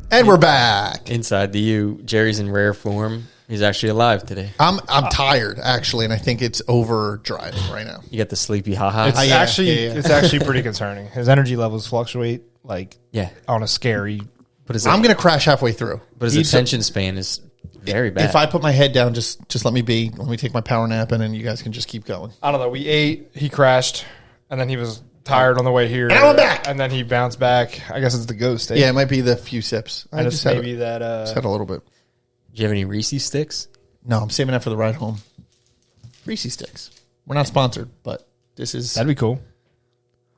And we're back. Inside the U. Jerry's in rare form. He's actually alive today. I'm tired, actually, and I think it's overdriving right now. You got the sleepy ha-ha. It's actually pretty concerning. His energy levels fluctuate on a scary. But I'm going to crash halfway through. But his attention span is very bad. If I put my head down, just let me be. Let me take my power nap, and then you guys can just keep going. I don't know. We ate. He crashed, and then he was tired on the way here. And I'm back. And then he bounced back. I guess it's the ghost. Yeah, it might be the few sips. I just maybe that. Just had a little bit. Do you have any Reese's sticks? No, I'm saving that for the ride home. Reese's sticks. We're not sponsored, but this is That'd be cool.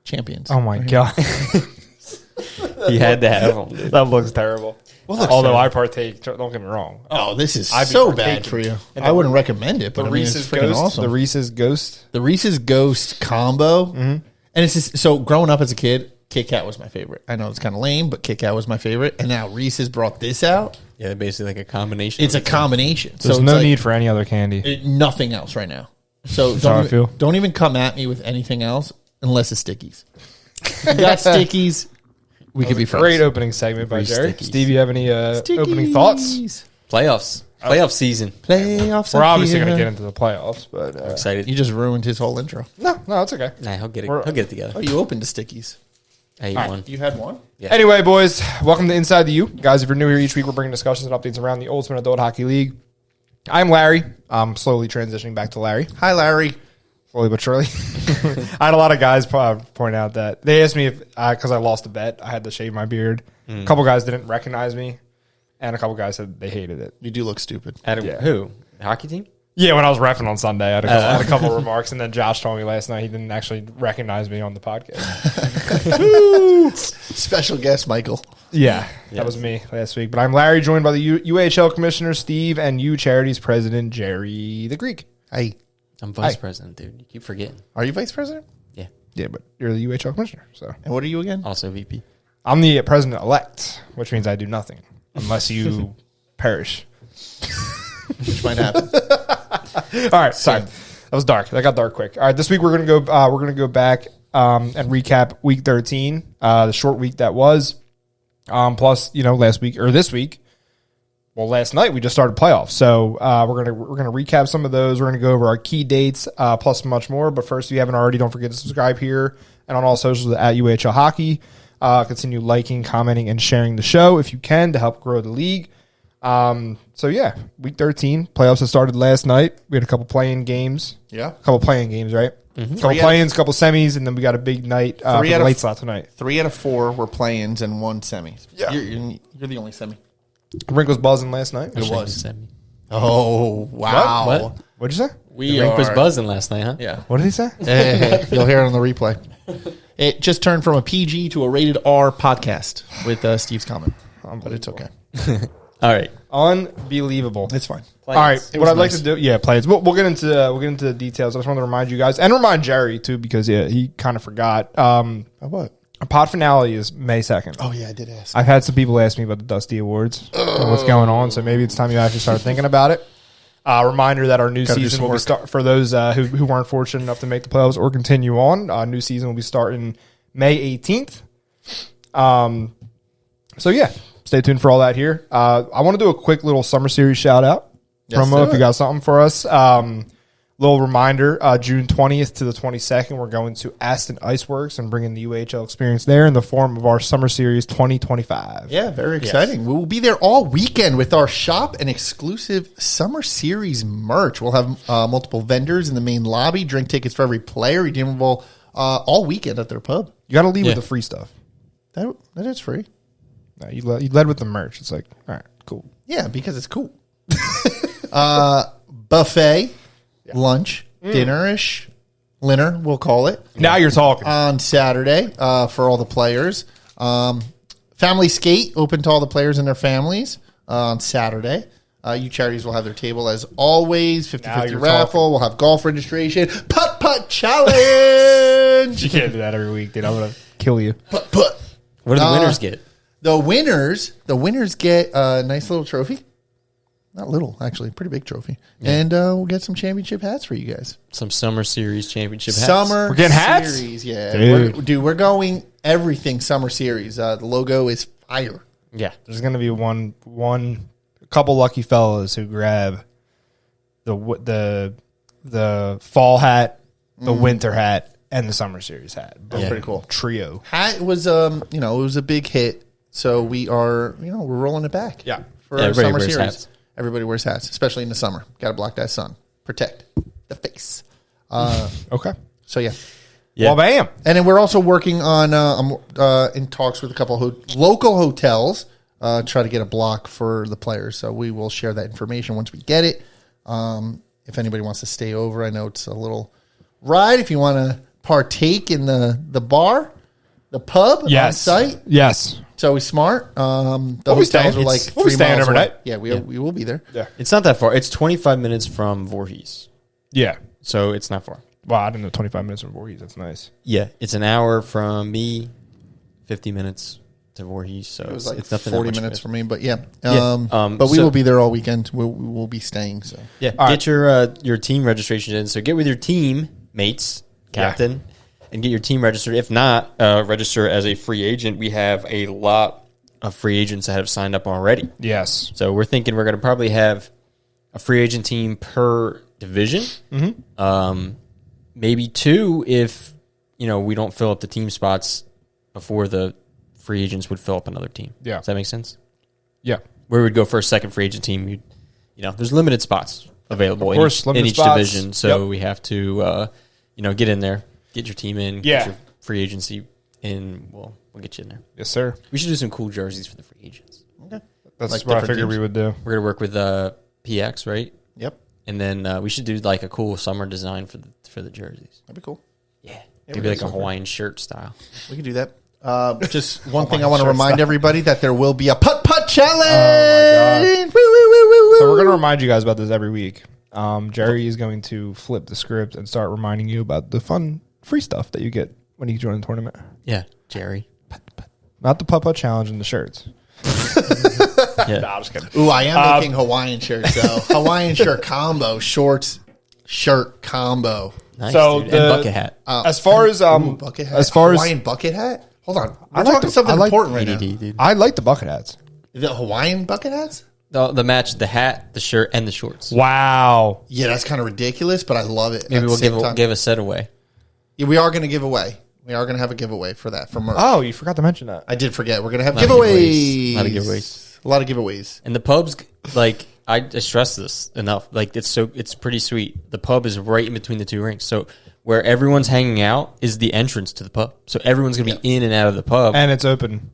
Champions. Oh my god. You had to have them, dude. That looks terrible. Although I partake, don't get me wrong. Oh, this is so bad for you. I wouldn't recommend it, but The Reese's it's freaking Ghost, awesome. the Reese's Ghost. The Reese's Ghost combo. Mm-hmm. And it's just, so growing up as a kid, Kit Kat was my favorite. I know it's kind of lame, but Kit Kat was my favorite. And now Reese's brought this out. Yeah, basically like a combination. It's a combination. There's so no need for any other candy. Nothing else right now. So don't even come at me with anything else unless it's Stickies. You got Stickies. We could be friends. Great opening segment by Jerry. Steve, you have any opening thoughts? Playoffs. Playoff season. Playoffs. We're obviously going to get into the playoffs, but Excited. You just ruined his whole intro. no, it's okay. Nah, he'll get it together. Oh, you opened the Stickies. I ate one. You had one? Yeah. Anyway, boys, welcome to Inside the U. Guys, if you're new here each week, we're bringing discussions and updates around the Ultimate Adult Hockey League. I'm Larry. I'm slowly transitioning back to Larry. Hi, Larry. Slowly but surely. I had a lot of guys point out that they asked me if, because I lost a bet, I had to shave my beard. A couple guys didn't recognize me, and a couple guys said they hated it. You do look stupid. Who? The hockey team? Yeah, when I was reffing on Sunday, I had a couple remarks, and then Josh told me last night he didn't actually recognize me on the podcast. Special guest, Michael. Yeah, that was me last week. But I'm Larry, joined by the UAHL Commissioner, Steve, and U Charities President, Jerry the Greek. Hey. I'm vice president, dude. You keep forgetting. Are you vice president? Yeah. Yeah, but you're the UHL commissioner. So, And what are you again? Also VP. I'm the president-elect, which means I do nothing unless you perish. Which might happen. All right, sorry. That was dark. That got dark quick. All right, this week we're gonna go back and recap week 13, the short week that was. Plus, last night we just started playoffs, so we're gonna recap some of those. We're gonna go over our key dates, plus much more. But first, if you haven't already, don't forget to subscribe here and on all socials at UHL Hockey. Continue liking, commenting, and sharing the show if you can to help grow the league. So yeah, week 13 playoffs have started last night. We had a couple play-in games. Yeah, a couple play-in games, right? Mm-hmm. Couple play-ins, couple semis, and then we got a big night for the late slot tonight. 3 out of 4 were play-ins and 1 semi. Yeah, you're the only semi. Rink was buzzing last night. It was. Oh, wow. What? What'd you say? The rink was buzzing last night, huh? Yeah. What did he say? You'll hear it on the replay. It just turned from a PG to a rated R podcast with Steve's comment. But it's okay. All right. Unbelievable. It's fine. All right. What I'd like to do, plays. We'll get into the details. I just wanted to remind you guys and remind Jerry too, because he kind of forgot. What? Our pod finale is May 2nd. Oh yeah, I did ask. I've had some people ask me about the Dusty Awards and what's going on, so maybe it's time you actually start thinking about it. Reminder that our new season will be for those who weren't fortunate enough to make the playoffs or continue on. New season will be starting May 18th. So yeah, stay tuned for all that here. I want to do a quick little summer series shout out promo if you got something for us. Little reminder, June 20th to the 22nd, we're going to Aston Iceworks and bringing the UHL experience there in the form of our Summer Series 2025. Yeah, very exciting. Yes. We will be there all weekend with our shop and exclusive Summer Series merch. We'll have multiple vendors in the main lobby, drink tickets for every player, redeemable all weekend at their pub. You got to lead with the free stuff. That is free. No, you led with the merch. It's like, all right, cool. Yeah, because it's cool. Buffet. Lunch, dinner-ish, dinner, we'll call it. Now you're talking. On Saturday for all the players. Family skate, open to all the players and their families on Saturday. U Charities will have their table as always. 50-50 raffle. We'll have golf registration. Putt-putt challenge. You can't do that every week, dude. I'm going to kill you. Putt-putt. What do the winners get? The winners get a nice little trophy. Not little, actually. Pretty big trophy. Yeah. And we'll get some championship hats for you guys. Some Summer Series championship hats. We're getting hats? Series, yeah. We're going everything Summer Series. The logo is fire. Yeah. There's going to be a couple lucky fellas who grab the fall hat, the winter hat, and the summer series hat. That's pretty cool. Trio. Hat was it was a big hit, so we are we're rolling it back. Yeah. For our summer series. Hats. Everybody wears hats, especially in the summer. Got to block that sun. Protect the face. Okay. So yeah. Well, bam. And then we're also working on I'm in talks with a couple of local hotels try to get a block for the players. So we will share that information once we get it. If anybody wants to stay over, I know it's a little ride. If you want to partake in the bar, the pub on site. Yes. It's always smart. The hotels are like 3 we'll be staying miles away. overnight. Yeah, we will be there. Yeah. It's not that far. It's 25 minutes from Voorhees. Yeah. So it's not far. Wow, I didn't know 25 minutes from Voorhees. That's nice. Yeah. It's an hour from me, 50 minutes to Voorhees. So It was like it's nothing 40 that much minutes good. for me, but yeah. But we will be there all weekend. We'll be staying. So Yeah. All Get your team registration in. So get with your team mates, captain, and get your team registered. If not, register as a free agent. We have a lot of free agents that have signed up already. Yes. So we're thinking we're going to probably have a free agent team per division. Mm-hmm. Maybe 2 if, we don't fill up the team spots before the free agents would fill up another team. Yeah. Does that make sense? Yeah. Where we'd go for a second free agent team, there's limited spots available Of course, in limited each spots. division. So we have to, get in there, get your team in, get your free agency in. We'll get you in there. Yes, sir. We should do some cool jerseys for the free agents. okay. That's Like what I different figured teams. we would do. We're going to work with PX, right? Yep, And then we should do like a cool summer design for the jerseys. that'd be cool. Yeah. we Maybe like do a something. Hawaiian shirt style. We can do that. Just one thing I want to remind everybody that there will be a putt challenge. Oh, my God. Woo, woo, woo, woo, woo. So we're going to remind you guys about this every week. Jerry is going to flip the script and start reminding you about the fun free stuff that you get when you join the tournament. Yeah, Jerry. Not the putt-putt challenge and the shirts. Yeah. Nah, I'm just kidding. Ooh, I am making Hawaiian shirts though. Hawaiian shirt combo, shorts, shirt combo. Nice, So dude. the- And bucket hat. As far as Bucket hat. as far as Hawaiian bucket hat. Hold on, I we're like talking something I like important right ADD, now. dude. I like the bucket hats. The Hawaiian bucket hats. The match, the hat, the shirt, and the shorts. Wow. Yeah, that's kind of ridiculous, but I love it. Maybe At the we'll same time. give a set away. Yeah, we are going to give away. We are going to have a giveaway for that for merch. Oh, you forgot to mention that. I did forget. We're going to have A lot of giveaways. giveaways. A lot of giveaways. A lot of giveaways. And the pubs, like I stress this enough. Like it's pretty sweet. The pub is right in between the 2 rinks. So where everyone's hanging out is the entrance to the pub. So everyone's gonna be in and out of the pub, And it's open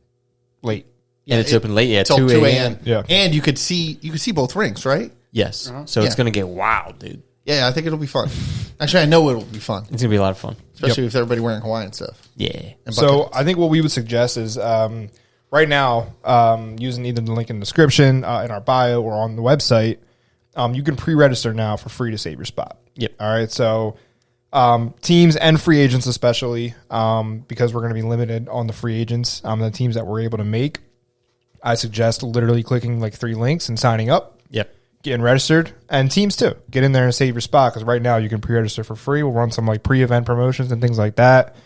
late. and it's open late. Yeah, Till 2 a.m. Yeah. And you could see both rinks, right? Yes. So it's Yeah. gonna get wild, dude. Yeah, I think it'll be fun. Actually, I know it'll be fun, It's gonna be a lot of fun. especially with everybody wearing Hawaiian stuff. Yeah. And So bucket hats. I think what we would suggest is right now, using either the link in the description, in our bio, or on the website, you can pre-register now for free to save your spot. Yep. All right. So teams and free agents especially, because we're going to be limited on the free agents, the teams that we're able to make, I suggest literally clicking like 3 links and signing up, Yep. getting registered, and teams too. Get in there and save your spot, because right now you can pre-register for free. We'll run some like pre-event promotions and things like that.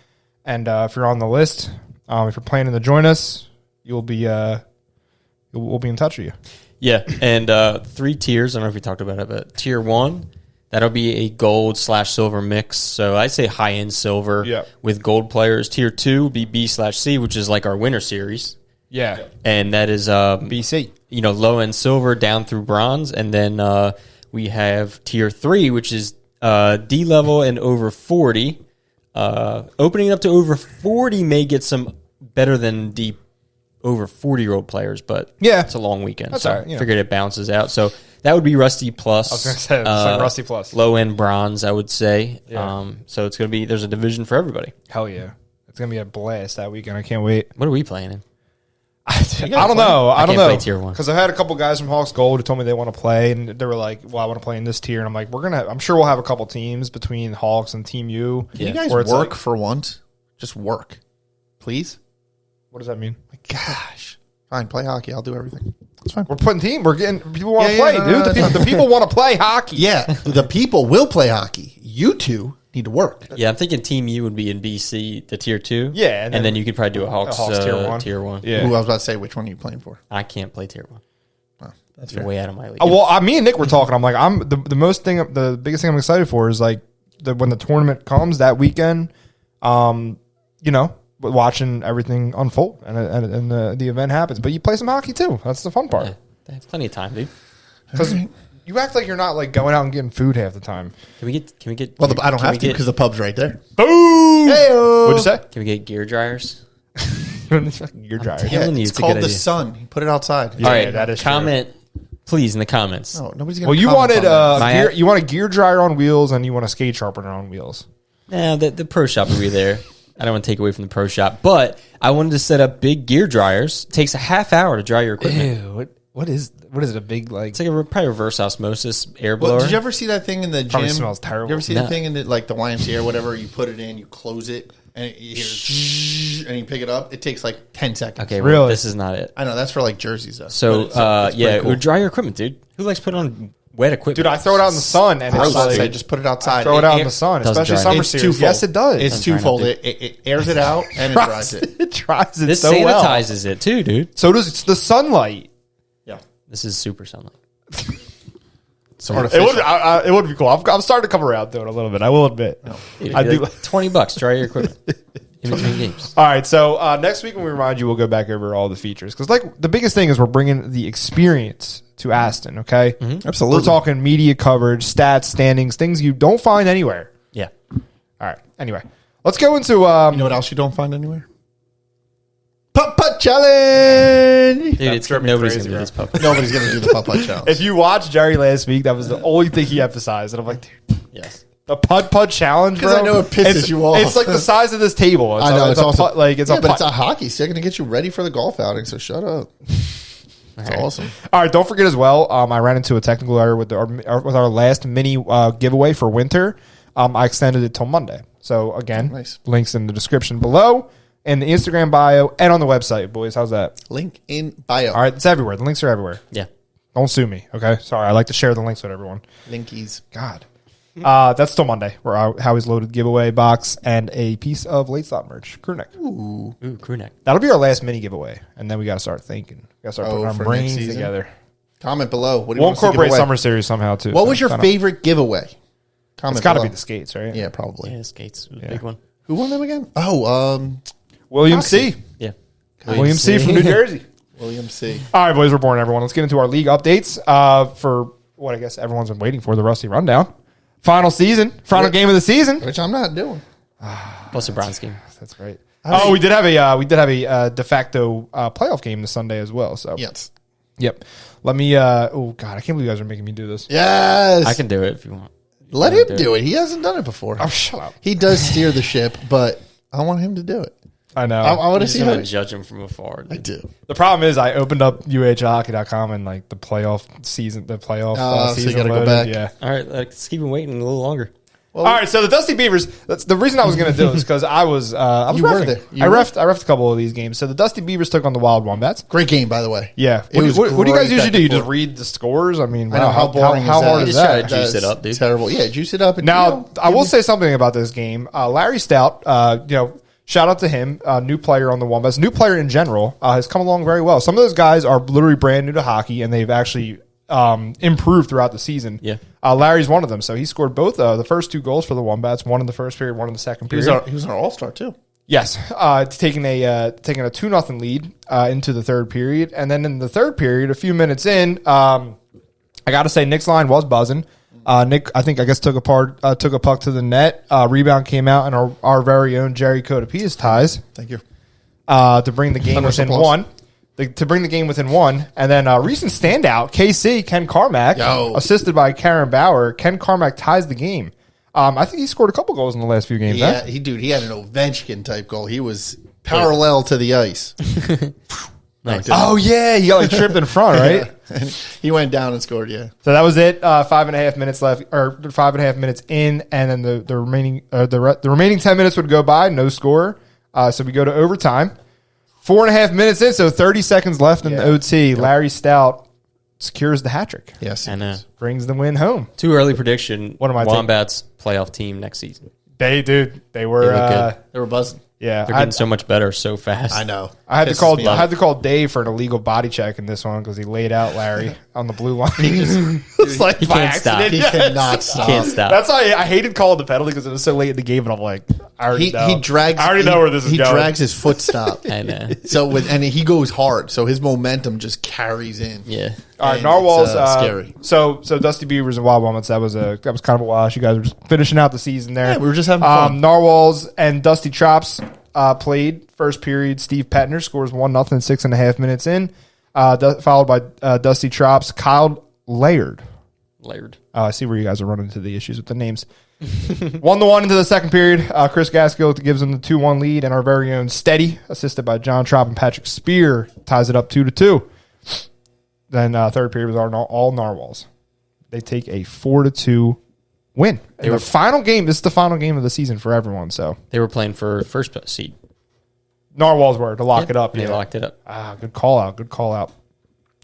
And if you're on the list, if you're planning to join us, we'll be in touch with you. Yeah, and 3 tiers. I don't know if we talked about it, but tier 1, that'll be a gold/silver mix. So I say high end silver Yeah. with gold players. Tier 2 would be B/C, which is like our winter series, Yeah. and that is BC. low end silver down through bronze, and then we have tier 3, which is D level and over 40. Opening up to over 40 may get some better than D over 40-year-old players, but Yeah. it's a long weekend. That's so all right, figured it bounces out. So that would be Rusty Plus. I was going to say, it's like Rusty Plus. Low end bronze, I would say. Yeah. So it's going to be, there's a division for everybody. Hell yeah. It's going to be a blast that weekend. I can't wait. What are we playing in? I don't know. I don't can't know. play tier 1. Because I've had a couple guys from Hawks Gold who told me they want to play, and they were like, well, I want to play in this tier. And I'm like, I'm sure we'll have a couple teams between Hawks and Team U. Can you guys where it's work like- for once? Just work, please. What does that mean? Gosh, fine. Play hockey. I'll do everything. It's fine. We're putting team. We're getting people want to Yeah, play, no, dude. no, The people want to play hockey. Yeah, the people will play hockey. You two need to work. Yeah, I'm thinking Team U would be in BC, the tier 2. Yeah, and then you could probably do a Hawks tier 1. Yeah, Ooh, I was about to say, which one are you playing for? I can't play tier 1. Oh, that's You're fair. way out of my league. Well, me and Nick were talking. I'm like, the biggest thing I'm excited for is like when the tournament comes that weekend. Watching everything unfold and the event happens. But you play some hockey too. That's the fun part. Yeah, that's plenty of time, dude. Because you act like you're not like going out and getting food half the time. Can we get? Well, I don't have to because the pub's right there. Boom! What'd you say? Can we get gear dryers? Gear dryer. Yeah, telling you, it's it's a called good the idea. sun. You put it outside. Yeah. All right, that is true. comment, please, in the comments. No, nobody's gonna. Well, you comment wanted on that. you want a gear dryer on wheels and you want a skate sharpener on wheels. Nah, the pro shop will be there. I don't want to take away from the pro shop, but I wanted to set up big gear dryers. It takes a half hour to dry your equipment. Ew, what is it? A big like? It's like probably reverse osmosis air blower. Well, did you ever see that thing in the Probably gym? smells terrible. You ever see No. the thing in the YMCA or whatever? You put it in, you close it, and you hear zzz, and you pick it up. It takes like 10 seconds. Okay, well, Really? this is not it. I know that's for like jerseys though. So, But it's yeah, pretty it cool. would dry your equipment, dude. Who likes putting on wet equipment? Dude, I throw it out in the sun and I was it's about to like, say, just put it outside. throw it out in the It- sun, doesn't especially dry. summer It's series. twofold. Yes, it does. It's Doesn't dry twofold. enough, It airs it out and it dries it. It dries it This so well. sanitizes it too, dude. So does it's the sunlight. Yeah, This is super sunlight. it's It artificial. would, it would be cool. I'm starting to come around to it a little bit. I will admit. Dude, I it'd be do. like $20 dry your equipment in between games. All right, so next week when we remind you, we'll go back over all the features because, like, the biggest thing is we're bringing the experience to Aston. Okay, Absolutely. We're talking media coverage, stats, standings, things you don't find anywhere. Yeah. All right. Anyway, let's go into You know what else you don't find anywhere? Putt-putt challenge. Dude, it's drove me nobody's crazy, going to do bro. this puppet. Nobody's gonna do the putt-putt challenge. If you watched Jerry last week, that was the only thing he emphasized, and I'm like, dude, Yes. the putt challenge, bro. 'Cause I know it pisses it's, you off. It's like the size of this table. I know it's a awesome. putt, like it's yeah, a but putt. it's a hockey stick to get you ready for the golf outing. So shut up. It's awesome. All right, don't forget as well. I ran into a technical error with our last mini giveaway for winter. I extended it till Monday. So again, Nice. links in the description below, in the Instagram bio, and on the website, boys. How's that? Link in bio. All right, it's everywhere. The links are everywhere. Yeah. Don't sue me, okay? Sorry, I like to share the links with everyone. Linkies. God. That's still Monday. Where Howie's loaded giveaway box and a piece of late stop merch. Crew neck. Ooh, crew neck. That'll be our last mini giveaway, and then we got to start thinking. We got to start putting our for brains next season? together. Comment below. What do you We'll want us to give incorporate away? summer series somehow too. What so was your I don't- favorite giveaway? Comment It's got to below. be the skates, right? Yeah, probably. Yeah, skates. Was a big one. Who won them again? Oh, William Foxy. C. Yeah. William C. from New Jersey. William C. All right, boys, we're born, everyone. Let's get into our league updates for what I guess everyone's been waiting for, the Rusty Rundown. Final game of the season. Which I'm not doing. Plus a bronze game. That's right. We did have a de facto playoff game this Sunday as well. So Yes. yep. Let me. Oh God, I can't believe you guys are making me do this. Yes. I can do it if you want. Let him do it. He hasn't done it before. Oh, shut up. He does steer the ship, but I want him to do it. I know. I want I'm to just see going how to judge him from afar. I do. The problem is I opened up UAHLhockey.com and like the playoff season, so season you gotta go loaded. back. Yeah. All right, let's keep him waiting a little longer. Well, All right, so the Dusty Beavers. That's the reason I was going to do this because I was You were reffing. there. You I were. reffed a couple of these games. So the Dusty Beavers took on the Wild Wombats. great game, by the way. Yeah. It was What do you guys great usually back do? You and just forth. read the scores? I mean, I know how boring how is that? hard You is just try that? to juice That's it up, dude. Terrible. Yeah, juice it up. And, Now, I will say something about this game. Larry Stout, shout out to him, new player on the Wombats, new player in general, has come along very well. Some of those guys are literally brand new to hockey, and they've actually improved throughout the season. Yeah. Larry's one of them. So he scored both the first two goals for the Wombats, one in the first period, one in the second he was period. our all-star, too. Yes, taking a 2-0 lead into the third period, and then in the third period, a few minutes in, I got to say Nick's line was buzzing. Nick, I guess took a puck to the net. Rebound came out, and our very own Jerry Cotapias ties Thank you. to bring the game Thunderous within applause. one. To bring the game within one, and then recent standout KC Ken Carmack, assisted by Karen Bauer. Ken Carmack ties the game. I think he scored a couple goals in the last few games. Yeah, huh? he had an Ovechkin type goal. He was parallel to the ice. Nice. Oh yeah, he got like tripped in front, right? And he went down and scored. Yeah, So that was it. 5.5 minutes left, or 5.5 minutes in, and then the remaining the remaining 10 minutes would go by, no score. So we go to overtime. 4.5 minutes in, so 30 seconds left in the OT. Larry Stout secures the hat trick, yes. I know. brings the win home. Too early prediction. What am I Wombats playoff team next season. They were. They look good. They were buzzing. Yeah, They're getting so much better so fast. I know. I had Pisses me to off. call Dave for an illegal body check in this one because he laid out Larry on the blue line. It's like He by can't stop. accident. He cannot stop. Can't stop. That's why I hated calling the penalty because it was so late in the game, and I'm like, I already know. He drags. I already know where this is he going. drags his foot stop. I know. So and he goes hard, so his momentum just carries in. Yeah. All right, And Narwhal's it's, scary. So Dusty Beavers and Wild Moments. That was kind of a wash. You guys were just finishing out the season there. Yeah, we were just having fun. Narwhal's and Dusty Chops played first period. Steve Petner scores 1-0 6.5 minutes in, followed by Dusty Chops. Kyle Laird. I see where you guys are running into the issues with the names. 1-1 into the second period. Chris Gaskill gives them the 2-1 lead, and our very own Steady, assisted by John Trop and Patrick Spear, ties it up 2-2. Then third period was all Narwhals. They take a 4-2 win. The final game. This is the final game of the season for everyone. So They were playing for first seed. Narwhals were to lock it up. They locked it up. Good call out.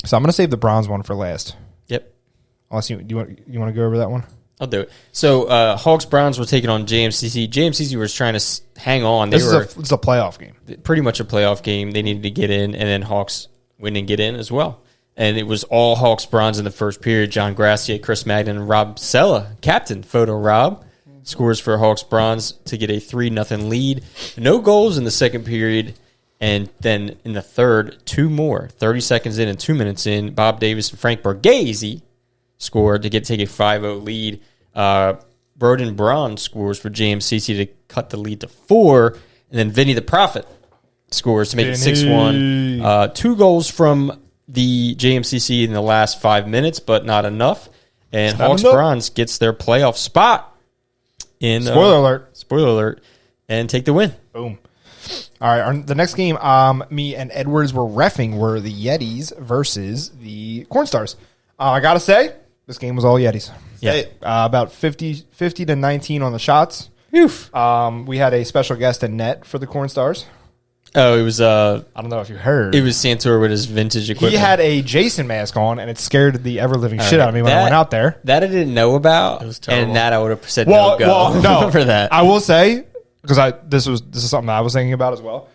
So I'm going to save the bronze one for last. Yep. Unless you want to go over that one. I'll do it. So Hawks Browns were taking on JMCC. JMCC was trying to hang on. They This is a playoff game. pretty much a playoff game. They needed to get in, and then Hawks win and get in as well. And it was all Hawks Browns in the first period. John Gracia, Chris Magnan, and Rob Sella, captain, Photo Rob, scores for Hawks Browns to get a 3-0 lead. No goals in the second period. And then in the third, two more. 30 seconds in and 2 minutes in, Bob Davis and Frank Borghese scored to take a 5-0 lead. Broden Braun scores for JMCC to cut the lead to 4. And then Vinny the Prophet scores to make it 6-1. 2 goals from the JMCC in the last 5 minutes, but not enough. And Hawks Browns gets their playoff spot in Spoiler alert, and take the win. Boom. All right, the next game me and Edwards were reffing were the Yetis versus the Cornstars. I got to say, this game was all Yetis. Yeah. About 50 to 19 on the shots. Oof. We had a special guest in net for the Cornstars. Oh, it was I don't know if you heard. it was Santor with his vintage equipment. He had a Jason mask on, and it scared the ever-living shit out of me when I went out there. That I didn't know about, was terrible. and that I would have said Well, no no, for that. I will say, because this is something I was thinking about as well.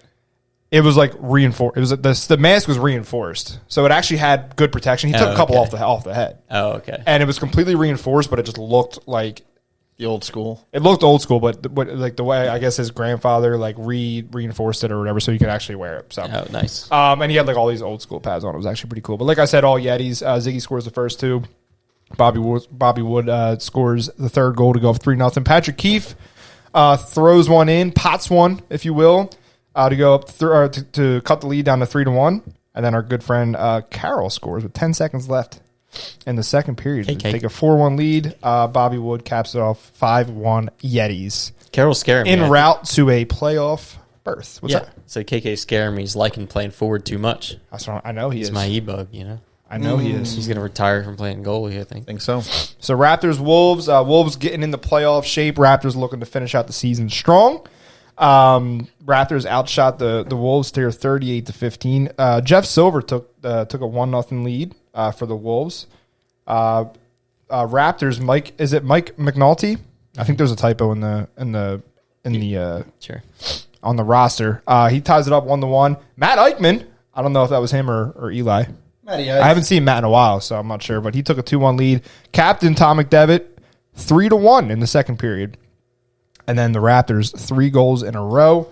It was like reinforced. It was the mask was reinforced, so it actually had good protection. He took a couple off the head. Oh, okay. And it was completely reinforced, but it just looked like The old school. it looked old school. But like the way I guess his grandfather like reinforced it or whatever, so you could actually wear it. So Oh, nice. and he had like all these old school pads on. It was actually pretty cool. But like I said, all Yetis. Ziggy scores the first 2. Bobby Wood scores the third goal to go up 3-0. Patrick Keefe throws one in, pots one, if you will, to go up to cut the lead down to 3-1. And then our good friend Carroll scores with 10 seconds left in the second period to take a 4-1 lead. Bobby Wood caps it off 5-1 Yetis Carroll's scaring me. en route to a playoff berth. What's that? So KK's scaring me. He's liking playing forward too much. That's what I know he He's is. my e-bug, you know? I know he is. He's going to retire from playing goalie, I think. I think so. So Raptors, Wolves. Wolves getting in the playoff shape. Raptors looking to finish out the season strong. Raptors outshot the Wolves here 38-15. Jeff Silver took a 1-0 lead for the Wolves. Raptors, Mike McNulty? I think there's a typo in the Sure. on the roster. He ties it up 1-1. Matt Eichmann. I don't know if that was him or Eli. I haven't seen Matt in a while, so I'm not sure. But he took a 2-1 lead. Captain Tom McDevitt, 3-1 in the second period. And then the Raptors, 3 goals in a row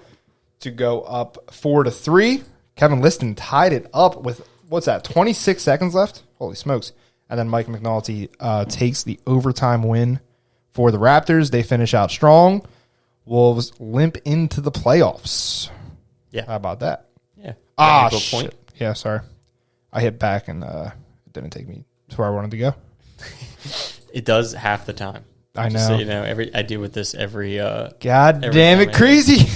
to go up 4-3. Kevin Liston tied it up with, 26 seconds left? Holy smokes. And then Mike McNulty takes the overtime win for the Raptors. They finish out strong. Wolves limp into the playoffs. Yeah. How about that? Yeah. Shit. Yeah, sorry. I hit back and it didn't take me to where I wanted to go. It does half the time. I know. Just so you know, I deal with this every. God every damn time it, crazy.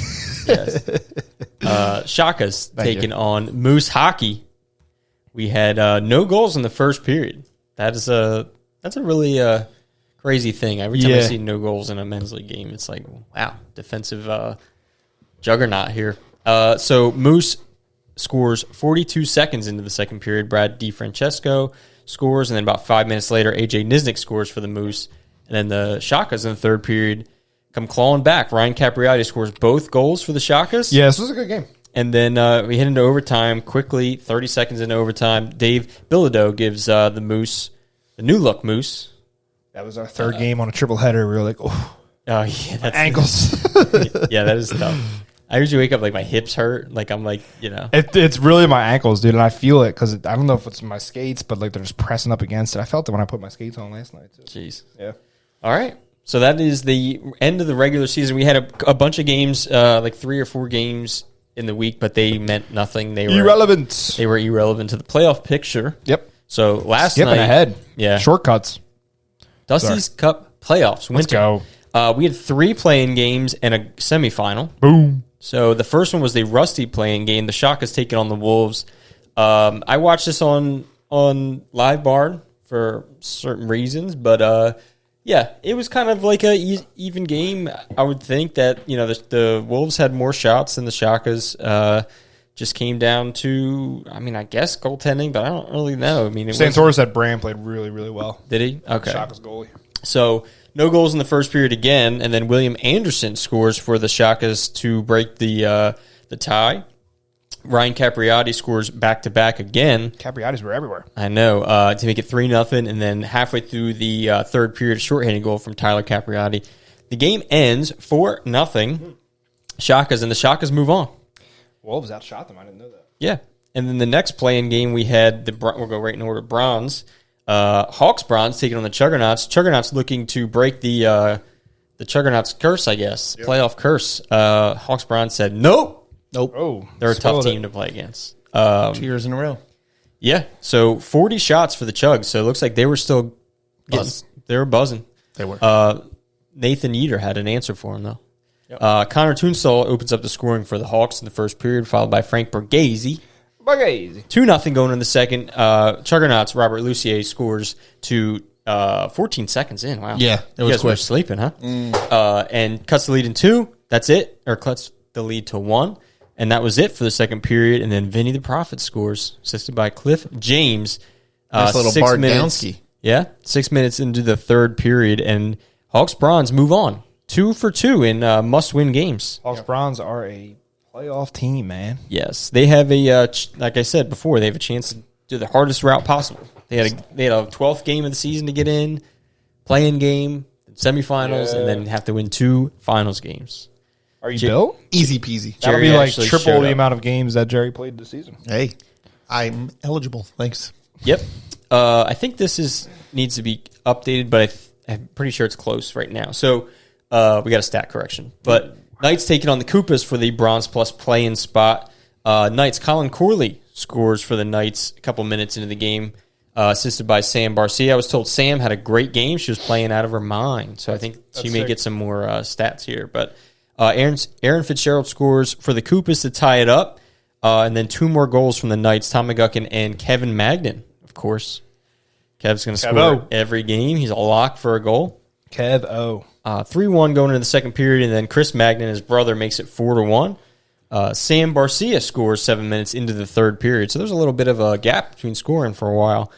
Yes. Shaka's taking on Moose Hockey. We had no goals in the first period. That's a really crazy thing. Every time I see no goals in a men's league game, it's like, wow, defensive juggernaut here. So Moose scores 42 seconds into the second period. Brad DiFrancesco scores, and then about 5 minutes later, AJ Nisnik scores for the Moose. And then the Shakas in the third period come clawing back. Ryan Capriati scores both goals for the Shakas. Yeah, this was a good game. And then we hit into overtime quickly, 30 seconds into overtime. Dave Bilodeau gives the Moose, the new look Moose. That was our third game on a triple header. We were like, oh, Yeah, that's ankles. Yeah, that is tough. I usually wake up like my hips hurt. Like I'm like, It's really my ankles, dude, and I feel it because I don't know if it's my skates, but like they're just pressing up against it. I felt it when I put my skates on last night, too. Jeez. Yeah. All right. So that is the end of the regular season. We had a bunch of games, like 3 or 4 games in the week, but they meant nothing. They were Irrelevant. They were irrelevant to the playoff picture. Yep. So last Skipping night, ahead. Yeah. Shortcuts. Dusty's Cup playoffs. Let's go. We had 3 play-in games and a semifinal. Boom. So the first one was the Rusty play-in game. The Shakas taking on the Wolves. I watched this on Live Barn for certain reasons, but yeah, it was kind of like a even game. I would think that the Wolves had more shots than the Shakas. Just came down to, I guess goaltending, but I don't really know. Santoris said Brand played really, really well. Did he? Okay. Shakas goalie. So no goals in the first period again, and then William Anderson scores for the Shakas to break the tie. Ryan Capriati scores back-to-back again. Capriati's were everywhere. I know, to make it 3-0, and then halfway through the third period, a shorthanded goal from Tyler Capriati. The game ends 4-0. Shakas, and the Shakas move on. Wolves outshot them. I didn't know that. Yeah. And then the next play-in game we had, we'll go right in order, Bronze. Hawks Bronze taking on the Chuggernauts. Chuggernauts looking to break the Chuggernauts curse, I guess. Yep. Playoff curse. Hawks Bronze said, nope. Oh, they're a tough team to play against. 2 years in a row. Yeah. So 40 shots for the Chugs. So it looks like they were still they were buzzing. They were. Nathan Yeater had an answer for him, though. Yep. Connor Tunstall opens up the scoring for the Hawks in the first period, followed by Frank Borghese. 2-0 going in the second. Chuggernauts, Robert Lucier scores to 14 seconds in. Wow. Yeah. You guys were sleeping, huh? And cuts the lead in 2. That's it. Or cuts the lead to 1. And that was it for the second period. And then Vinny the Prophet scores, assisted by Cliff James. Nice little 6 minutes. Yeah. 6 minutes into the third period. And Hawks Bronze move on. 2 for 2 in must-win games. Hawks Bronze are a playoff team, man. Yes. They have like I said before, they have a chance to do the hardest route possible. They had a 12th game of the season to get in, play-in game, semifinals, and then have to win 2 finals games. Are you built? Easy peasy. That'll be like triple the amount of games that Jerry played this season. Hey, I'm eligible. Thanks. Yep. I think this needs to be updated, but I'm pretty sure it's close right now. So we got a stat correction. But Knights taking on the Koopas for the Bronze Plus play-in spot. Knights, Colin Corley scores for the Knights a couple minutes into the game, assisted by Sam Barcia. I was told Sam had a great game. She was playing out of her mind. So I think she may get some more stats here. But Aaron Fitzgerald scores for the Koopas to tie it up. And then 2 more goals from the Knights, Tom McGuckin and Kevin Magnan, of course. Kev's going to score every game. He's a lock for a goal. Kev O. 3-1 going into the second period, and then Chris Magnan, his brother, makes it 4-1. Sam Barcia scores 7 minutes into the third period. So there's a little bit of a gap between scoring for a while.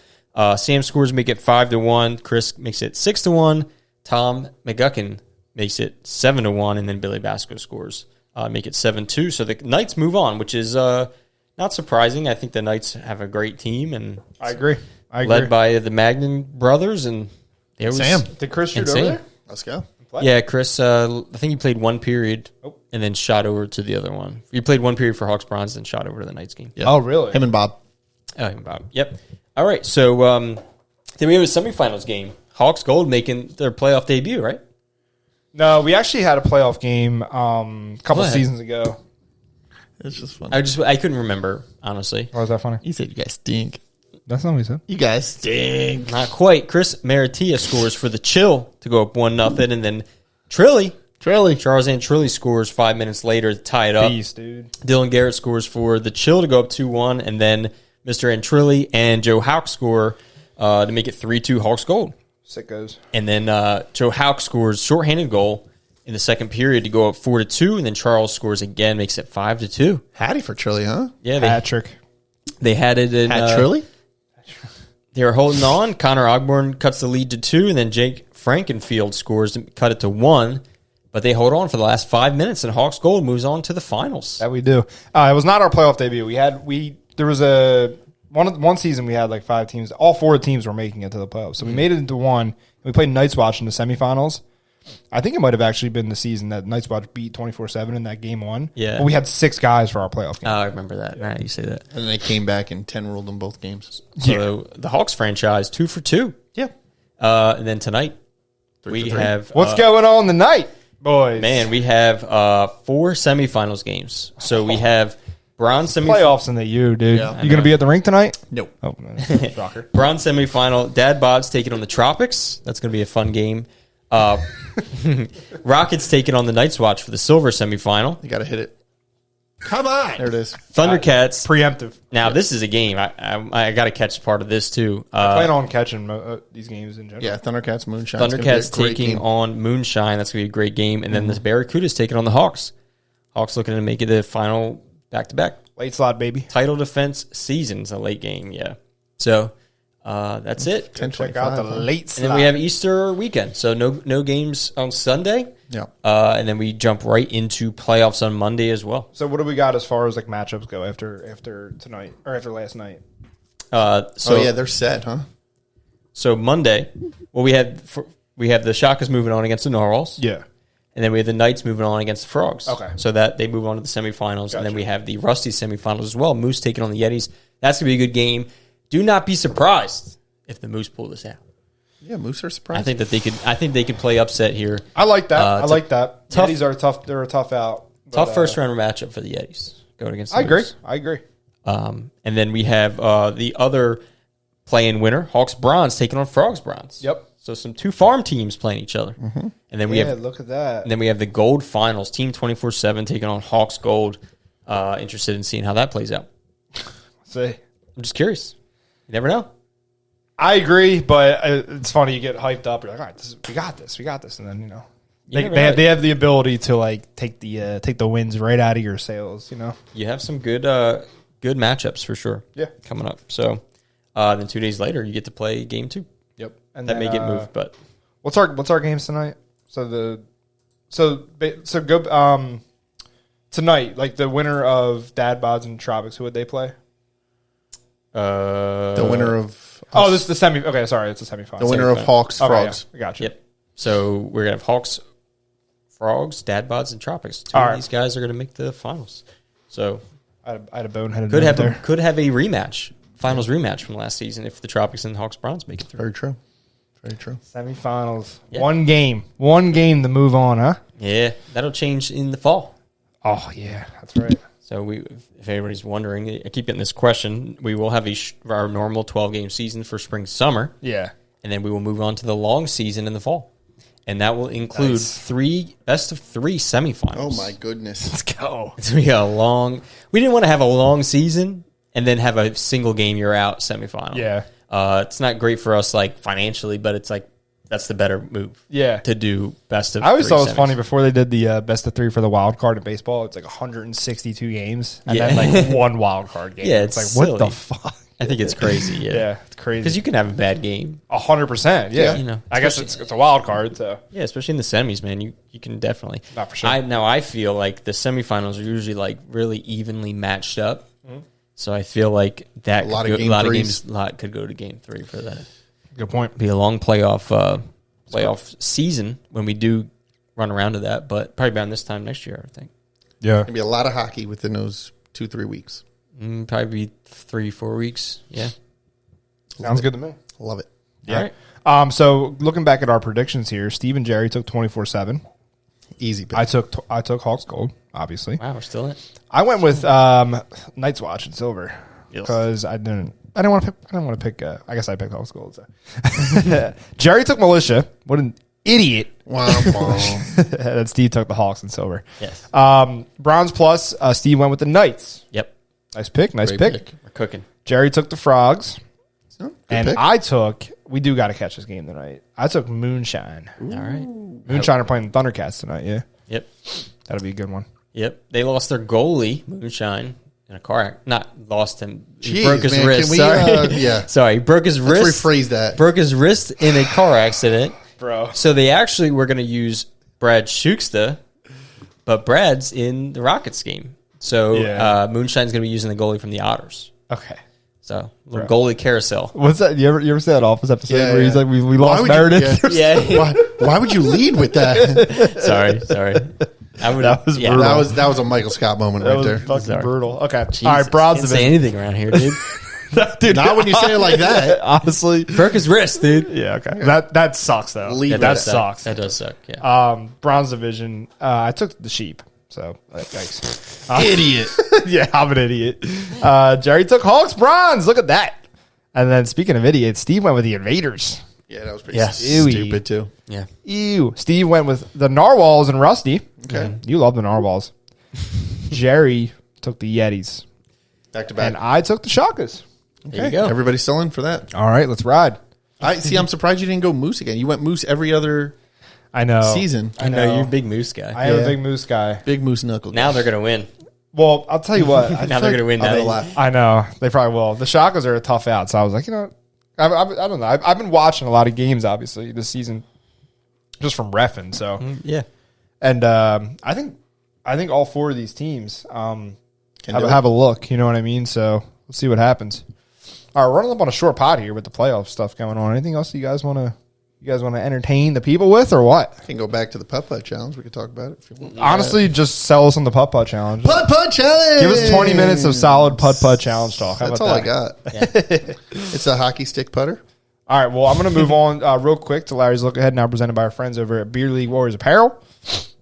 Sam scores, make it 5-1. Chris makes it 6-1. Tom McGuckin makes it 7-1, and then Billy Basco scores, make it 7-2. So the Knights move on, which is not surprising. I think the Knights have a great team, and I agree. Led by the Magnan brothers, and there was Sam. Did Chris shoot over there? Let's go. Yeah, Chris. I think he played 1 period and then shot over to the other one. He played 1 period for Hawks Bronze and shot over to the Knights game. Yep. Oh, really? Him and Bob. Oh, him and Bob. Yep. All right. So then we have a semifinals game. Hawks Gold making their playoff debut, right? No, we actually had a playoff game a couple seasons ago. It's just fun. I couldn't remember, honestly. Why was that funny? You said you guys stink. That's not what he said. You guys stink. Not quite. Chris Maritia scores for the Chill to go up 1-0, and then Charles Antrilli scores 5 minutes later to tie it up. Beast, dude. Dylan Garrett scores for the Chill to go up 2-1, and then Mr. Antrilli and Joe Houck score to make it 3-2 Hawks Gold. Sickos. And then Joe Houck scores shorthanded goal in the second period to go up 4-2, and then Charles scores again, makes it 5-2. Hattie for Trilly, huh? Yeah, hat trick. They had it in Trilly. They were holding on. Connor Ogborn cuts the lead to 2, and then Jake Frankenfield scores to cut it to 1. But they hold on for the last 5 minutes, and Hawks Gold moves on to the finals. That we do. It was not our playoff debut. There was one season we had like 5 teams. All 4 teams were making it to the playoffs. So we made it into one. And we played Night's Watch in the semifinals. I think it might have actually been the season that Night's Watch beat 24-7 in that game 1. Yeah. But we had 6 guys for our playoff game. Oh, I remember that. Right, you say that. And then they came back and 10 ruled them both games. So the Hawks franchise, 2 for 2. Yeah. And then tonight, we have... What's going on tonight, boys? Man, we have 4 semifinals games. So we have bronze semifinal. Playoffs in the U, dude. Yeah. You going to be at the rink tonight? Nope. Oh, man. Shocker. Bronze semifinal. Dad Bod's taking on the Tropics. That's going to be a fun game. Rockets taking on the Night's Watch for the silver semifinal. You got to hit it. Come on. There it is. Thundercats. Preemptive. Now, this is a game. I got to catch part of this, too. I plan on catching these games in general. Yeah, Thundercats, Moonshine. Thundercats taking on Moonshine. That's going to be a great game. And then the Barracudas taking on the Hawks. Hawks looking to make it the final back-to-back. Late slot, baby. Title defense season's a late game, yeah. So that's it. Check out the late slot. And then we have Easter weekend. So no games on Sunday. Yeah. And then we jump right into playoffs on Monday as well. So what do we got as far as like matchups go after tonight or after last night? So yeah, they're set, huh? So Monday, well, we have the Shakas moving on against the Narwhals. Yeah. And then we have the Knights moving on against the Frogs. Okay. So that they move on to the semifinals. Gotcha. And then we have the Rusty semifinals as well. Moose taking on the Yetis. That's going to be a good game. Do not be surprised if the Moose pull this out. Yeah, Moose are surprised. I think they could play upset here. I like that. I like that. tough- Yetis are tough. They're a tough out. Tough first round matchup for the Yetis going against the I agree. Moose. I agree. And then we have the other play-in winner, Hawks Bronze, taking on Frogs Bronze. Yep. So some 2 farm teams playing each other. Mm-hmm. And then we have look at that. And then we have the Gold Finals, Team 24/7 taking on Hawks Gold. Interested in seeing how that plays out. See, I'm just curious. You never know. I agree, but it's funny. You get hyped up. You're like, all right, we got this, and then they have the ability to like take the wins right out of your sails. You have some good matchups for sure. Yeah, coming up. So then 2 days later, you get to play game 2. Yep, and that may get moved. But what's our games tonight? So go tonight. Like the winner of Dad Bods and Tropics, who would they play? The winner of this is the semi. Okay, sorry, it's a semifinal. The winner of Hawks Frogs. Yeah, I got you. Yep. So we're gonna have Hawks, Frogs, Dad Bods, and Tropics. 2 of these guys are gonna make the finals. So I had a boneheaded could have there. could have a rematch, finals rematch from last season if the Tropics and Hawks Bronze make it through. Very true. Very true. Semifinals. Yeah. One game to move on, huh? Yeah, that'll change in the fall. Oh yeah, that's right. So if anybody's wondering, I keep getting this question. We will have our normal 12-game season for spring, summer. Yeah. And then we will move on to the long season in the fall. And that will include 3 best of 3 semifinals. Oh my goodness. Let's go. It's going to be a long... We didn't want to have a long season and then have a single game you're out semifinal. Yeah. It's not great for us like financially, but it's like that's the better move. Yeah. To do best of 3 I always thought it was semis. funny before they did the best of 3 for the wild card in baseball. It's like 162 games and then like one wild card game. Yeah, it's like silly. what the fuck? I think it's crazy. Yeah, Yeah, it's crazy. Because you can have a bad game. 100%. Yeah, You know, I guess it's a wild card. So Yeah, especially in the semis, man. You can definitely. Not for sure. I feel like the semifinals are usually like really evenly matched up. So I feel like that A lot of games could go to game 3 for that. good point. Be a long playoff season when we do run around to that, but probably around this time next year, I think. Yeah, Gonna be a lot of hockey within those 2-3 weeks. Probably 3-4 weeks. Yeah. sounds good to me. Love it. Yeah. All right. So looking back at our predictions here, Steve and Jerry took 24/7. Easy pick. I took Hawks Gold, obviously. Wow, we're still in. I went with Night's Watch and Silver because I didn't want to pick. I guess I picked Hawks Gold. So. Jerry took Militia. What an idiot! And Steve took the Hawks and Silver. Yes. Bronze plus. Steve went with the Knights. Yep. Nice pick. Nice Great pick. pick. We're cooking. Jerry took the Frogs, Good and pick. I took. We do got to catch this game tonight. I took Moonshine. All right. Moonshine are playing the Thundercats tonight. Yeah, Yep. that'll be a good one. Yep. They lost their goalie, Moonshine, in a car accident. Not lost him. He Jeez, broke his man, wrist. can we, Sorry. yeah. Sorry. He broke his Let's wrist. rephrase that. Broke his wrist in a car accident. Bro. So they actually were going to use Brad Shuksta, but Brad's in the Rockets game. So Moonshine's going to be using the goalie from the Otters. Okay. So little goalie carousel. What's that? You ever see that Office episode where he's like, we lost Meredith? Why would you lead with that? Sorry. That was a Michael Scott moment right there. Fucking brutal. Okay. Jesus. All right, Bronze Can't division. say anything around here, dude. Dude, Not when you say it like that. Honestly. Broke his wrist, dude. Yeah, okay. That sucks, though. That sucks. That does suck, yeah. Bronze division, I took the sheep. So, yikes. Idiot. Yeah, I'm an idiot. Jerry took Hawks bronze. Look at that. And then, speaking of idiots, Steve went with the Invaders. Yeah, that was pretty Ewy. stupid, too. Yeah. Ew. Steve went with the Narwhals and Rusty. Okay. You love the Narwhals. Jerry took the Yetis. Back to back. And I took the Shakas. There you go. Everybody's still in for that. All right, let's ride. I'm surprised you didn't go Moose again. You went Moose every other season. I know you're a big Moose guy. I am a big Moose guy. Big Moose knuckle. Now they're going to win. Well, I'll tell you what. Now they're going to win. I know. They probably will. The Shakas are a tough out. So I was like, I don't know. I've been watching a lot of games, obviously, this season, just from reffing. So yeah. And I think all four of these teams have a look. You know what I mean? So we'll see what happens. All right, we're running up on a short pod here with the playoff stuff going on. Anything else you guys want to entertain the people with, or what? Can go back to the putt-putt challenge. We could talk about it if you want. Honestly, just sell us on the putt-putt challenge. Putt-putt challenge! Give us 20 minutes of solid putt-putt challenge talk. How That's about all that? I got. It's a hockey stick putter. All right, well, I'm going to move on real quick to Larry's Look Ahead, now presented by our friends over at Beer League Warriors Apparel.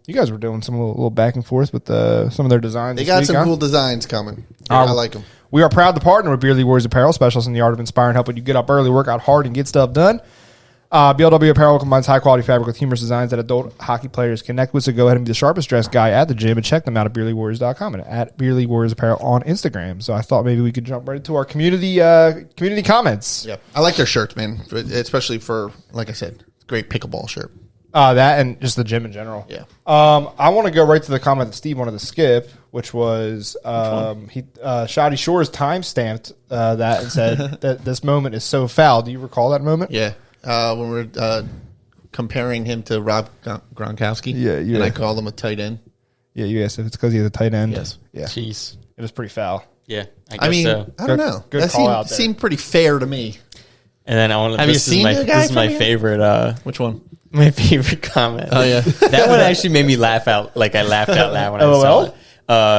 You guys were doing some little back and forth with some of their designs. They got some cool designs coming. I like them. We are proud to partner with Beer League Warriors Apparel, specialists in the art of inspiring, helping you get up early, work out hard, and get stuff done. BLW Apparel combines high-quality fabric with humorous designs that adult hockey players connect with, so go ahead and be the sharpest dressed guy at the gym and check them out at beerleaguewarriors.com and at Beer League Warriors Apparel on Instagram. So I thought maybe we could jump right into our community comments. Yep. I like their shirts, man, especially for, like I said, great pickleball shirt. That and just the gym in general. Yeah. I want to go right to the comment that Steve wanted to skip, which was Shoddy Shores time-stamped that and said that this moment is so foul. Do you recall that moment? Yeah. When we're comparing him to Rob Gronkowski. Yeah. And I called him a tight end. Yeah, you asked if it's because he's a tight end. Yes. Yeah. Jeez. It was pretty foul. Yeah. I mean, so. I don't know. Good that call out there. seemed pretty fair to me. And then I want to. Have you seen the guy This is my from favorite. Which one? My favorite comment. Oh, yeah. That one actually made me laugh out. Like, I laughed out loud when I saw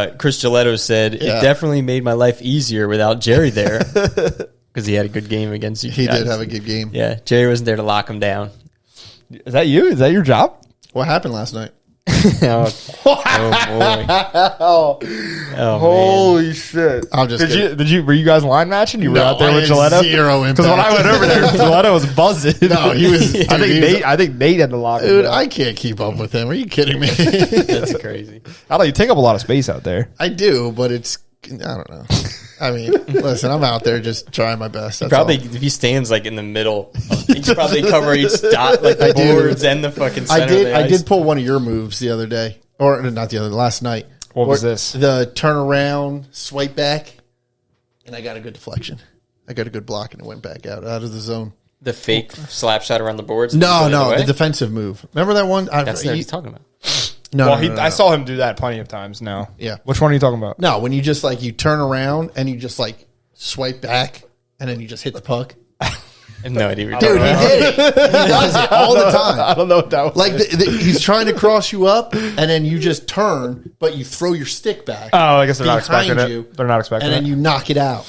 it. Chris Gilletto said, It definitely made my life easier without Jerry there. Because he had a good game against you He guys. did have a good game. Yeah, Jerry wasn't there to lock him down. Is that you? Is that your job? What happened last night? Oh boy. Oh, Holy shit. I'm just kidding. Were you guys line matching? You were out there I with had Gilletto? zero impact. Because when I went over there, Gilletto was buzzing. No, he was. I think Nate had to lock him Dude, down. I can't keep up with him. Are you kidding me? That's crazy. I don't know. You take up a lot of space out there. I do, but it's. I don't know. I mean, listen, I'm out there just trying my best. That's Probably all. if he stands like in the middle, he could probably cover each dot, like the boards and the fucking center. I did pull one of your moves the other day, or not the other, last night. What was this? The turn around, swipe back, and I got a good deflection. I got a good block, and it went back out of the zone. The fake slap shot around the boards. No, the defensive move. Remember that one? That's what he's talking about. No, I saw him do that plenty of times now. Yeah. Which one are you talking about? No, when you just you turn around and you just swipe back, and then you just hit the puck. I have no idea. Dude, he did it. He does it all the time. I don't know what that was. He's trying to cross you up, and then you just turn, but you throw your stick back. Oh, I guess they're not behind expecting you, it. They're not expecting and it. then you knock it out.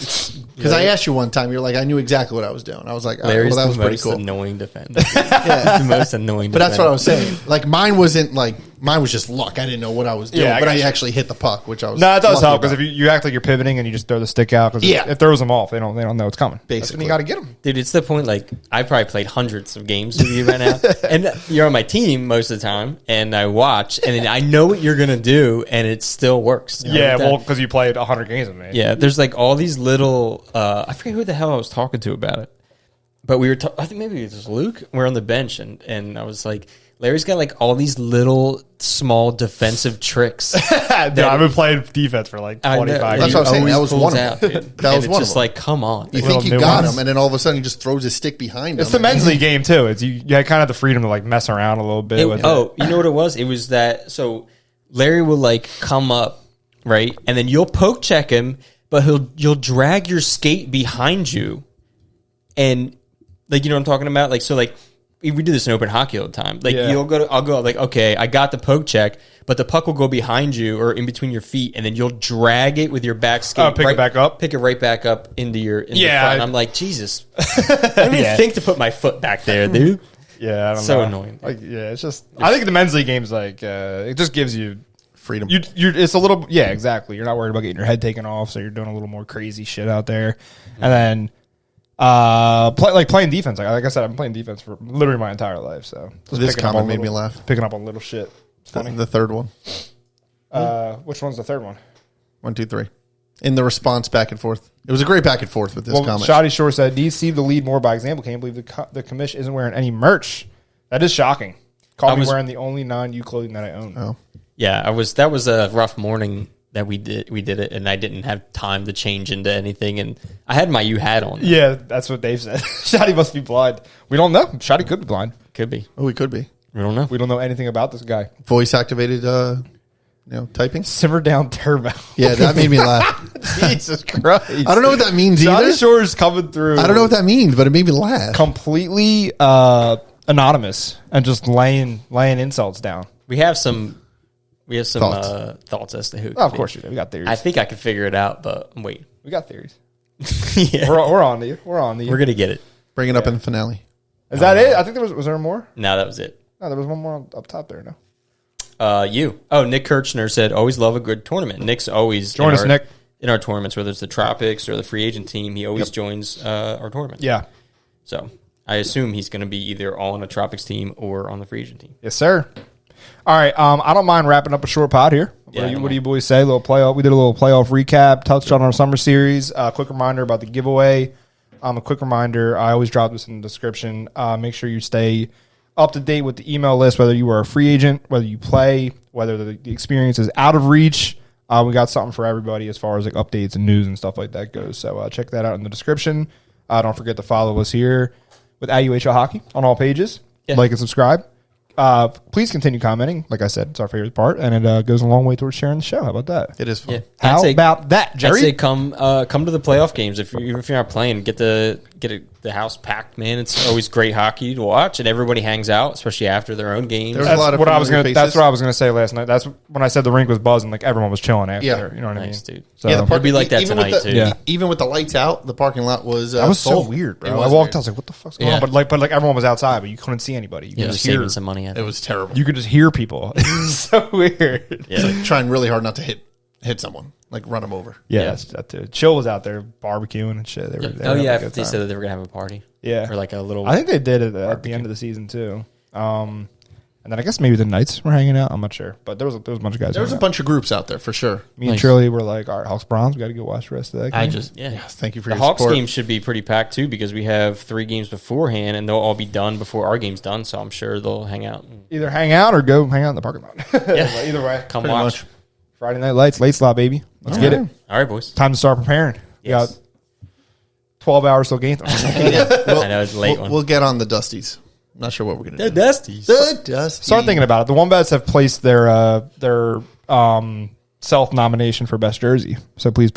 Because I asked you one time, you're like, I knew exactly what I was doing. I was like, oh, Larry's well, that was the pretty most cool. annoying defender. Yeah, the most annoying. But that's what I was saying. Mine wasn't mine was just luck. I didn't know what I was doing, Yeah, but I actually hit the puck, which I was. No, it does lucky help because about. if you act like you're pivoting and you just throw the stick out, because it throws them off. They don't know it's coming. That's when Basically. you got to get them. Dude, it's the point. I probably played hundreds of games with you right now, and you're on my team most of the time, and I watch, and then I know what you're gonna do, and it still works. Yeah, well, because you played 100 games with me. Yeah, there's all these little. I forget who the hell I was talking to about it, but we were. I think maybe it was Luke. We're on the bench, and I was like, Larry's got like all these little small defensive tricks. Dude, I've been playing defense for like 25 That's years. what I'm saying. That was one of out, them. dude. That was and one it's of just them. like, come on. You think you Little got nuance. him, and then all of a sudden he just throws his stick behind him. It's the mentally game too. It's you kind of have the freedom to like mess around a little bit with it. You know what it was? It was that, so Larry will like come up, right? And then you'll poke check him, but you'll drag your skate behind you. And like, you know what I'm talking about? Like, so like, we do this in open hockey all the time. Like I'll go like, okay, I got the poke check, but the puck will go behind you or in between your feet, and then you'll drag it with your back skate. Pick it back up? Pick it right back up into your the front. And I'm like, Jesus. I didn't even think to put my foot back there, dude. Yeah, I don't know. So annoying. Like, yeah, it's just. I think the men's league game's like it just gives you freedom. It's a little. Yeah, exactly. You're not worried about getting your head taken off, so you're doing a little more crazy shit out there, and then. Playing defense. Like I said, I've been playing defense for literally my entire life. So This comment made me laugh. Picking up on little shit. It's funny. The third one. Which one's the third one? 1, 2, 3. In the response back and forth. It was a great back and forth with this comment. Shoddy Shore said, "These seem to lead more by example. Can't believe the commish isn't wearing any merch. That is shocking. Call me wearing the only non-U clothing that I own." Oh. Yeah, that was a rough morning that we did it, and I didn't have time to change into anything, and I had my U hat on. Yeah, that's what Dave said. Shoddy must be blind. We don't know. Shoddy could be blind. Could be. Oh, we could be. We don't know. We don't know anything about this guy. Voice activated, typing. Simmer down turbo. Yeah, that made me laugh. Jesus Christ. I don't know what that means Shoddy either. Shore's coming through. I don't know what that means, but it made me laugh. Completely anonymous and just laying insults down. We have some thoughts as to who. Oh, of course you do. We got theories. I think I could figure it out, but I'm waiting. We got theories. Yeah, We're on to you. We're on to you. we're gonna get it. Bring it up in the finale. Is that it? I think was there more? No, that was it. No, there was one more up top there. No. Nick Kirchner said, always love a good tournament. Nick's always Join us, Nick. in our tournaments, whether it's the Tropics or the free agent team. He always joins our tournament. Yeah. So I assume he's going to be either all on a Tropics team or on the free agent team. Yes, sir. All right. I don't mind wrapping up a short pod here. Yeah, What do you boys say? A little playoff. We did a little playoff recap. Touched on our summer series. Quick reminder about the giveaway. A quick reminder. I always drop this in the description. Make sure you stay up to date with the email list, whether you are a free agent, whether you play, whether the experience is out of reach. We got something for everybody as far as like updates and news and stuff like that goes. So check that out in the description. Don't forget to follow us here with UAHL Hockey on all pages. Yeah. Like and subscribe. Please continue commenting. Like I said, it's our favorite part, and it goes a long way towards sharing the show. How about that? It is fun. Yeah. How about that, Jerry? I'd say come to the playoff games if you're not playing. Get the house packed, man. It's always great hockey to watch, and everybody hangs out, especially after their own games. There's a lot of That's what I was gonna say last night. That's when I said the rink was buzzing, like everyone was chilling after. Yeah. You know what Nice, I mean? dude. So, Yeah, the It'll be like that even tonight with the, too. Yeah. Even with the lights out, the parking lot was that was full. so weird, bro. It I was walked. weird. I was like, "What the fuck's going Yeah. on?" But like everyone was outside, but you couldn't see anybody. You Yeah, could just saving hear. some money. It was terrible. You could just hear people. It's so weird. Yeah. Like trying really hard not to hit someone, like run them over. Yeah, Yeah. that's that too. Chill was out there barbecuing and shit. They were having a good They time. said that they were gonna have a party. Yeah, Or like a little. I think they did it at the end of the season too. And then I guess maybe the Knights were hanging out. I'm not sure, but there was a bunch of guys. There was a hanging out. bunch of groups out there for sure. Me and Nice. Shirley were like, "All right, Hawks Bronze. We got to go watch the rest of that." Game. Yes, thank you for The your Hawks support. game should be pretty packed too because we have 3 games beforehand, and they'll all be done before our game's done. So I'm sure they'll hang out. And Either hang out or go hang out in the parking lot. Yeah. Either way, come Pretty watch. much. Friday Night Lights, late slot, baby. Let's get it. All right, boys. Time to start preparing. Yes. We got 12 hours till game time. I know it's a late one. We'll get on the Dusties. I'm not sure what we're going to do. Dusties. The Dusties. Start thinking about it. The Wombats have placed their self nomination for best jersey. So please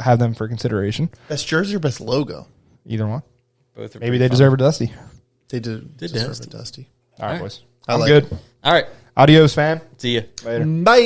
have them for consideration. Best jersey or best logo? Either one. Both are Maybe pretty they fun. deserve a dusty. They deserve Dusty. a Dusty. All right, boys. I I'm like good. it. All right. Adios, fam. See ya. Later. Bye.